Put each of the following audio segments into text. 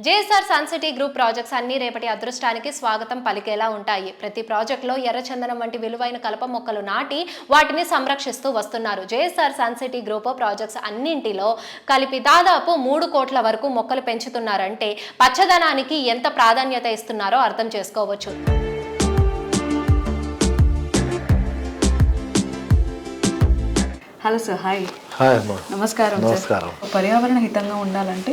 JSR Suncity group projects అన్ని రేపటి అదృష్టానికి స్వాగతం పలికేలా ఉంటాయి. ప్రతి ప్రాజెక్టులో ఎర్రచందనం వంటి విలువైన కలప మొక్కలు నాటి వాటిని సంరక్షిస్తూ వస్తున్నారు. జేఎస్ఆర్ సన్సిటీ గ్రూప్ ప్రాజెక్ట్స్ అన్నింటిలో కలిపి దాదాపు 3 కోట్ల వరకు మొక్కలు పెంచుతున్నారంటే పచ్చదనానికి ఎంత ప్రాధాన్యత ఇస్తున్నారో అర్థం చేసుకోవచ్చు. Hello sir, hi. నమస్కారం. పర్యావరణ హితంగా ఉండాలంటే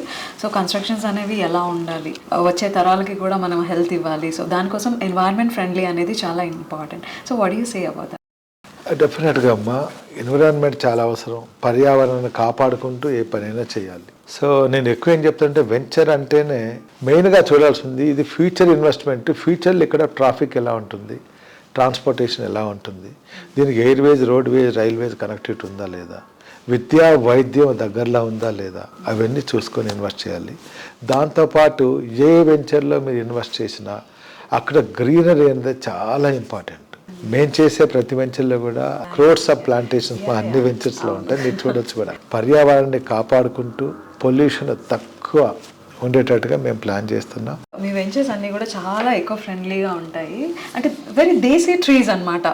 కన్స్ట్రక్షన్స్ అనేవి ఎలా ఉండాలి, వచ్చే తరాలకి కూడా మనం హెల్త్ ఇవ్వాలి. దానికోసం ఎన్వైరన్మెంట్ ఫ్రెండ్లీ అనేది చాలా important. What you say about that? డెఫినెట్గా అమ్మా, ఎన్విరాన్మెంట్ చాలా అవసరం. పర్యావరణాన్ని కాపాడుకుంటూ ఏ పనైనా చేయాలి. నేను ఎక్కువ ఏం చెప్తుంటే, వెంచర్ అంటేనే మెయిన్గా చూడాల్సింది ఇది ఫ్యూచర్ ఇన్వెస్ట్మెంట్. ఫ్యూచర్లో ఇక్కడ ట్రాఫిక్ ఎలా ఉంటుంది, ట్రాన్స్పోర్టేషన్ ఎలా ఉంటుంది, దీనికి ఎయిర్వేజ్, రోడ్వేజ్, రైల్వేజ్ కనెక్టివిటీ ఉందా లేదా, విద్యా వైద్యం దగ్గరలో ఉందా లేదా, అవన్నీ చూసుకొని ఇన్వెస్ట్ చేయాలి. దాంతోపాటు ఏ వెంచర్లో మీరు ఇన్వెస్ట్ చేసినా అక్కడ గ్రీనరీ అనేది చాలా ఇంపార్టెంట్. మేము చేసే ప్రతి వెంచర్లో కూడా క్రోడ్స్ ఆఫ్ ప్లాంటేషన్స్ మా అన్ని వెంచర్స్లో ఉంటాయి. మీరు చూడొచ్చు కూడా. పర్యావరణాన్ని కాపాడుకుంటూ పొల్యూషన్ తక్కువ ఉండేటట్టుగా మేము ప్లాన్ చేస్తున్నాం. మీ వెంచర్స్ అన్నీ కూడా చాలా ఎకో ఫ్రెండ్లీగా ఉంటాయి. అంటే వెరీ దేశీ ట్రీస్ అన్నమాట,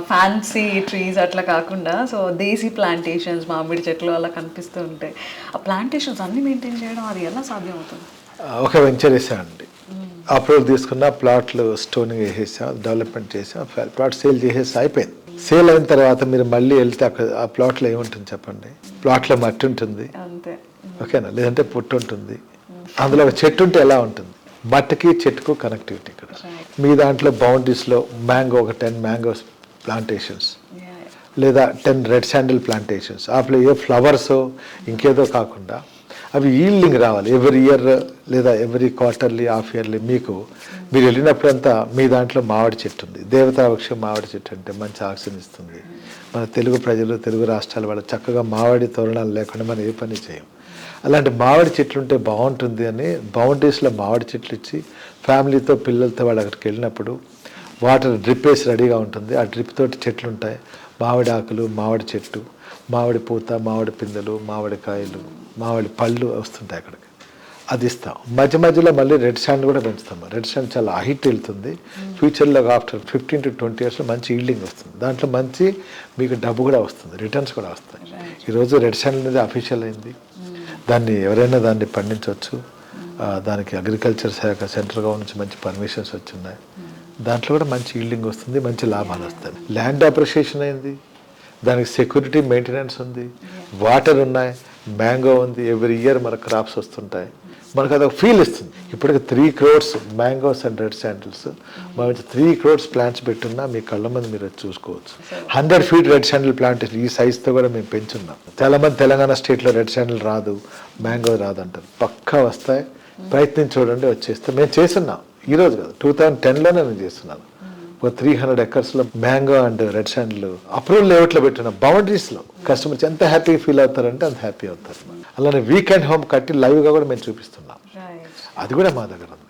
ఫ్యాన్సీ ట్రీస్ అట్లా కాకుండా. దేశీ ప్లాంటేషన్స్, మామిడి చెట్లు అలా కనిపిస్తూ ఉంటాయి. ఆ ప్లాంటేషన్స్ అన్నీ మెయింటైన్ చేయడం అది ఎలా సాధ్యం అవుతుంది? ఒక వెంచర్ వేసామండి, అప్రూవల్ తీసుకున్న ప్లాట్లు స్టోనింగ్ వేసేసాం, డెవలప్మెంట్ చేసాం, ప్లాట్ సేల్ చేసేసి అయిపోయింది. సేల్ అయిన తర్వాత మీరు మళ్ళీ వెళ్తే అక్కడ ఆ ప్లాట్లో ఏముంటుంది చెప్పండి? ప్లాట్లో మట్టి ఉంటుంది అంతే, ఓకేనా? లేదంటే పుట్టు ఉంటుంది. అందులో ఒక చెట్టు ఉంటే ఎలా ఉంటుంది? మట్టికి చెట్టుకు కనెక్టివిటీ. ఇక్కడ మీ దాంట్లో బౌండరీస్లో మ్యాంగో, ఒక 10 మ్యాంగోస్ ప్లాంటేషన్స్ లేదా 10 రెడ్ శాండిల్ ప్లాంటేషన్స్. ఆపలో ఏ ఫ్లవర్స్ ఇంకేదో కాకుండా అవి ఈల్డింగ్ రావాలి. ఎవ్రీ ఇయర్ లేదా ఎవ్రీ క్వార్టర్లీ, హాఫ్ ఇయర్లీ మీకు మీరు వెళ్ళినప్పుడంతా మీ దాంట్లో మామిడి చెట్టు ఉంది. దేవతా వృక్షం మామిడి చెట్టు అంటే మంచి ఆక్సిజన్ ఇస్తుంది. మన తెలుగు ప్రజలు, తెలుగు రాష్ట్రాల వాళ్ళు చక్కగా మామిడి తోరణాలు లేకుండా మనం ఏ పని చేయం. అలాంటి మామిడి చెట్లు ఉంటే బాగుంటుంది అని బౌండరీస్లో మామిడి చెట్లు ఇచ్చి ఫ్యామిలీతో, పిల్లలతో వాళ్ళు అక్కడికి వెళ్ళినప్పుడు వాటర్ డ్రిప్ వేసి రెడీగా ఉంటుంది. ఆ డ్రిప్ తోటి చెట్లు ఉంటాయి. మామిడి ఆకులు, మామిడి చెట్టు, మామిడి పూత, మామిడి పిందెలు, మామిడి కాయలు, మామిడి పళ్ళు వస్తుంటాయి అక్కడికి. అది ఇస్తాం. మధ్య మధ్యలో మళ్ళీ రెడ్ శాండ్ కూడా పెంచుతాం. రెడ్ శాండ్ చాలా హైట్ వెళ్తుంది. ఫ్యూచర్లో ఆఫ్టర్ 15 to 20 yearsలో మంచి ఈల్డింగ్ వస్తుంది. దాంట్లో మంచి మీకు డబ్బు కూడా వస్తుంది, రిటర్న్స్ కూడా వస్తాయి. ఈరోజు రెడ్ శాండ్ అనేది అఫీషియల్ అయింది. దాన్ని ఎవరైనా దాన్ని పండించవచ్చు. దానికి అగ్రికల్చర్ శాఖ, సెంట్రల్ గవర్నమెంట్ నుంచి మంచి పర్మిషన్స్ వచ్చున్నాయి. దాంట్లో కూడా మంచి ఈల్డింగ్ వస్తుంది, మంచి లాభాలు వస్తాయి. ల్యాండ్ అప్రిషియేషన్ అయింది, దానికి సెక్యూరిటీ మెయింటెనెన్స్ ఉంది, వాటర్ ఉన్నాయి, మ్యాంగో ఉంది. ఎవ్రీ ఇయర్ మనకు క్రాప్స్ వస్తుంటాయి. మనకు అదొక ఫీల్ ఇస్తుంది. ఇప్పటికి 3 crores mangoes and red sandals, మనం 3 crores ప్లాంట్స్ పెట్టున్నా మీ కళ్ళ మంది మీరు చూసుకోవచ్చు. 100 feet రెడ్ శాండిల్ ప్లాంట్ ఈ సైజ్తో కూడా మేము పెంచున్నాం. చాలామంది తెలంగాణ స్టేట్లో రెడ్ శాండిల్ రాదు, మ్యాంగో రాదు అంటారు. పక్కా వస్తాయి, ప్రయత్నం చూడండి, వచ్చేస్తే. మేము చేస్తున్నాం, ఈరోజు కాదు, 2010లోనే నేను చేస్తున్నాను. ఒక 300 acres mango and red sandal approval లేఅవుట్లో పెట్టిన బౌండరీస్లో కస్టమర్స్ ఎంత హ్యాపీగా ఫీల్ అవుతారంటే అంత హ్యాపీ అవుతారు. అలానే వీకెండ్ హోమ్ కట్టి లైవ్గా కూడా మేము చూపిస్తున్నాం. అది కూడా మా దగ్గర ఉంది.